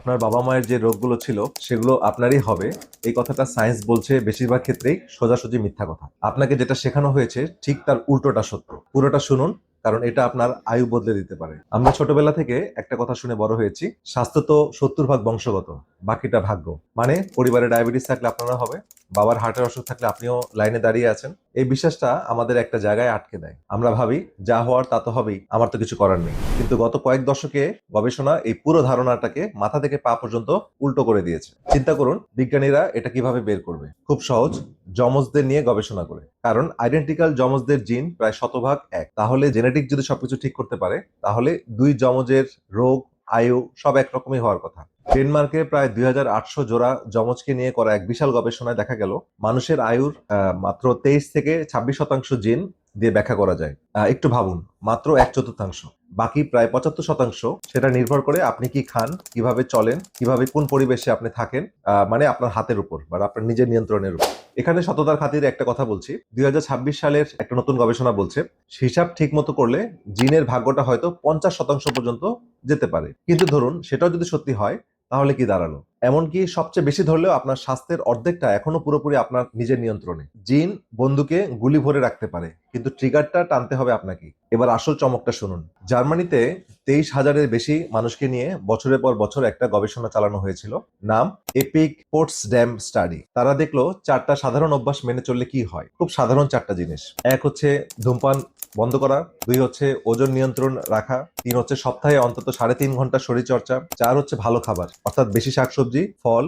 আপনার বাবা মায়ের যে রোগগুলো ছিল সেগুলো আপনারই হবে, এই কথাটা সায়েন্স বলছে বেশিরভাগ ক্ষেত্রেই সোজাসুজি মিথ্যা কথা। আপনাকে যেটা শেখানো হয়েছে ঠিক তার উল্টোটা সত্য। পুরোটা শুনুন, কারণ এটা আপনার আয়ু বদলে দিতে পারে। আমরা ছোটবেলা থেকে একটা কথা শুনে বড় হয়েছি, স্বাস্থ্য তো 70% বংশগত, বাকিটা ভাগ্য। মানে পরিবারে ডায়াবেটিস থাকলে আপনারা হবে, বাবার হার্টের অসুখ থাকলে আপনিও লাইনে দাঁড়িয়ে আছেন। এই বিশ্বাসটা আমাদের একটা জায়গায় আটকে দেয়। আমরা ভাবি যা হওয়ার তা তো হবেই, আমার তো কিছু করার নেই। কিন্তু গত কয়েক দশকে গবেষণা এই পুরো ধারণাটাকে মাথা থেকে পা পর্যন্ত উল্টো করে দিয়েছে। চিন্তা করুন বিজ্ঞানীরা এটা কিভাবে বের করবে। খুব সহজ, যমজদের নিয়ে গবেষণা করে। কারণ আইডেন্টিক্যাল যমজদের জিন প্রায় শতভাগ এক। তাহলে জেনেটিক যদি সবকিছু ঠিক করতে পারে, তাহলে দুই যমজের রোগ, আয়ু সব একরকমই হওয়ার কথা। ডেনমার্কে প্রায় 2800 জোড়া যমজকে নিয়ে করা এক বিশাল গবেষণায় দেখা গেল মানুষের আয়ুর মাত্র 23 থেকে 26% জিন দিয়ে ব্যাখ্যা করা যায়। একটু ভাবুন, মাত্র 1/4। বাকি প্রায় 75% সেটা নির্ভর করে আপনি কি খান, কিভাবে চলেন, কিভাবে কোন পরিবেশে আপনি থাকেন, মানে আপনার হাতের উপর বা আপনার নিজের নিয়ন্ত্রণের উপর। এখানে সততার খাতিরে একটা কথা বলছি, 2026 সালের একটা নতুন গবেষণা বলছে হিসাব ঠিক মতো করলে জিনের ভাগ্যটা হয়তো 50% পর্যন্ত যেতে পারে। কিন্তু ধরুন সেটাও যদি সত্যি হয়, তাহলে কি দাঁড়ালো? এমনকি সবচেয়ে বেশি ধরলেও আপনার স্বাস্থ্যের অর্ধেকটা এখনো পুরোপুরি আপনার নিজের নিয়ন্ত্রণে। জিন বন্দুকে গুলি ভরে রাখতে পারে, কিন্তু ট্রিগারটা টানতে হবে আপনাকে। এবার আসল চমকটা শুনুন। জার্মানিতে 23,000-এর বেশি মানুষকে নিয়ে বছরের পর বছর একটা গবেষণা চালানো হয়েছিল, নাম এপিক পোটসড্যাম স্টাডি। তারা দেখলো 4টা সাধারণ অভ্যাস মেনে চললে কি হয়। খুব সাধারণ 4টা জিনিস। এক হচ্ছে ধূমপান বন্ধ করা, 2 হচ্ছে ওজন নিয়ন্ত্রণ রাখা, 3 হচ্ছে সপ্তাহে অন্তত 3.5 ঘন্টা শরীর চর্চা, 4 হচ্ছে ভালো খাবার, অর্থাৎ বেশি শাকসবজি, ফল,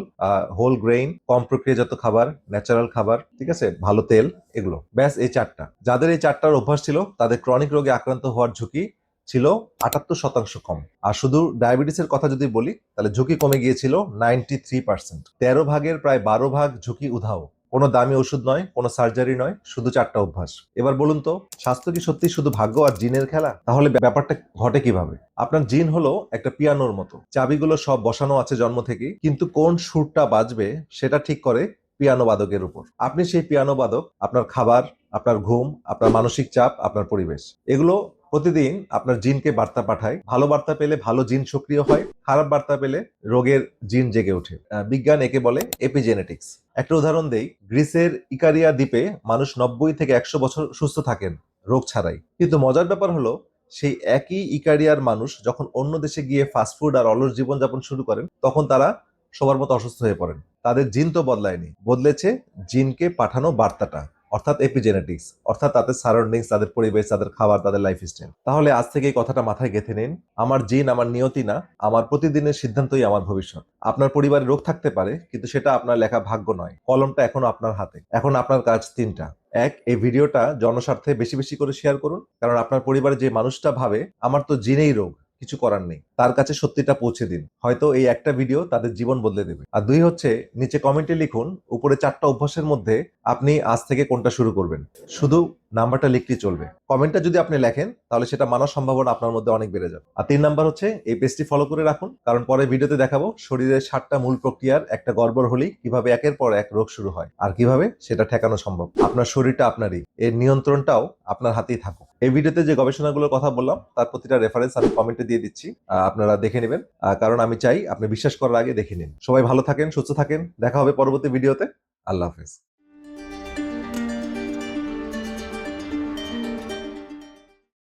হোল গ্রেইন, কম প্রক্রিয়াজাত খাবার, ন্যাচারাল খাবার, ঠিক আছে, ভালো তেল, এগুলো। ব্যাস এই 4টা। যাদের এই 4টার অভ্যাস ছিল তাদের ক্রনিক রোগে আক্রান্ত হওয়ার ঝুঁকি ছিল 78% কম। আর শুধু ডায়াবেটিসের কথা যদি বলি, তাহলে ঝুঁকি কমে গিয়েছিল 93%। 13 ভাগের প্রায় 12 ভাগ ঝুঁকি উধাও। কোনো দামি ওষুধ নয়, কোনো সার্জারি নয়, শুধু 4টা অভ্যাস। এবার বলুন তো, স্বাস্থ্য কি সত্যি শুধু ভাগ্য আর জিনের খেলা? তাহলে ব্যাপারটা ঘটে কিভাবে? আপনার জিন হলো একটা পিয়ানোর মতো, চাবিগুলো সব বসানো আছে জন্ম থেকেই, কিন্তু কোন সুরটা বাজবে সেটা ঠিক করে পিয়ানো বাদকের উপর। আপনি সেই পিয়ানো বাদক। আপনার খাবার, আপনার ঘুম, আপনার মানসিক চাপ, আপনার পরিবেশ, এগুলো প্রতিদিন আপনার জিনকে বার্তা পাঠায়। ভালো বার্তা পেলে ভালো জিন সক্রিয় হয়, খারাপ বার্তা পেলে রোগের জিন জেগে ওঠে। বিজ্ঞান একে বলে এপিজেনেটিক্স। একটা উদাহরণ দেই, গ্রিসের ইকারিয়া দ্বীপে মানুষ 90 থেকে 100 বছর সুস্থ থাকেন রোগ ছাড়াই। কিন্তু মজার ব্যাপার হলো, সেই একই ইকারিয়ার মানুষ যখন অন্য দেশে গিয়ে ফাস্টফুড আর অলস জীবনযাপন শুরু করেন, তখন তারা সবার মতো অসুস্থ হয়ে পড়েন। তাদের জিন তো বদলায়নি, বদলেছে জিনকে পাঠানো বার্তাটা, অর্থাৎ এপিজেনেটিক্স, অর্থাৎ তাদের সারাউন্ডিংস, তাদের পরিবেশ, তাদের খাবার, তাদের লাইফস্টাইল। তাহলে আজ থেকে এই কথাটা মাথায় গেঁথে নিন, আমার জিন আমার নিয়তি না, আমার প্রতিদিনের সিদ্ধান্তই আমার ভবিষ্যৎ। আপনার পরিবারে রোগ থাকতে পারে, কিন্তু সেটা আপনার লেখা ভাগ্য নয়। কলমটা এখনো আপনার হাতে। এখন আপনার কাজ 3টা। এক, এই ভিডিওটা জনস্বার্থে বেশি বেশি করে শেয়ার করুন, কারণ আপনার পরিবারে যে মানুষটা ভাবে আমার তো জিনেই রোগ, কিছু করার নেই, তার কাছে সত্যিটা পৌঁছে দিন। হয়তো এই একটা ভিডিও তাদের জীবন বদলে দেবে। আর 2 হচ্ছে, নিচে কমেন্টে লিখুন উপরে 4টা অভ্যাসের মধ্যে আপনি আজ থেকে কোনটা শুরু করবেন। শুধু নাম্বারটা লিখলেই চলবে। কমেন্টটা যদি আপনি লেখেন, তাহলে সেটা মানার সম্ভাবনা আপনার মধ্যে অনেক বেড়ে যাবে। আর 3 নাম্বার হচ্ছে, এই পেজটি ফলো করে রাখুন, কারণ পরে ভিডিওতে দেখাবো শরীরের 7টা মূল প্রক্রিয়ার একটা গড়বড় হলেই কিভাবে একের পর এক রোগ শুরু হয়, আর কিভাবে সেটা ঠেকানো সম্ভব। আপনার শরীরটা আপনারই, এর নিয়ন্ত্রণটাও আপনার হাতেই থাকুক। এই ভিডিওতে যে গবেষণাগুলোর কথা বললাম তার প্রতিটা রেফারেন্স আমি কমেন্টে দিয়ে দিচ্ছি, আপনারা দেখে নেবেন। কারণ আমি চাই আপনি বিশ্বাস করার আগে দেখে নিন। সবাই ভালো থাকেন, সুস্থ থাকেন, দেখা হবে পরবর্তী ভিডিওতে। আল্লাহ হাফেজ।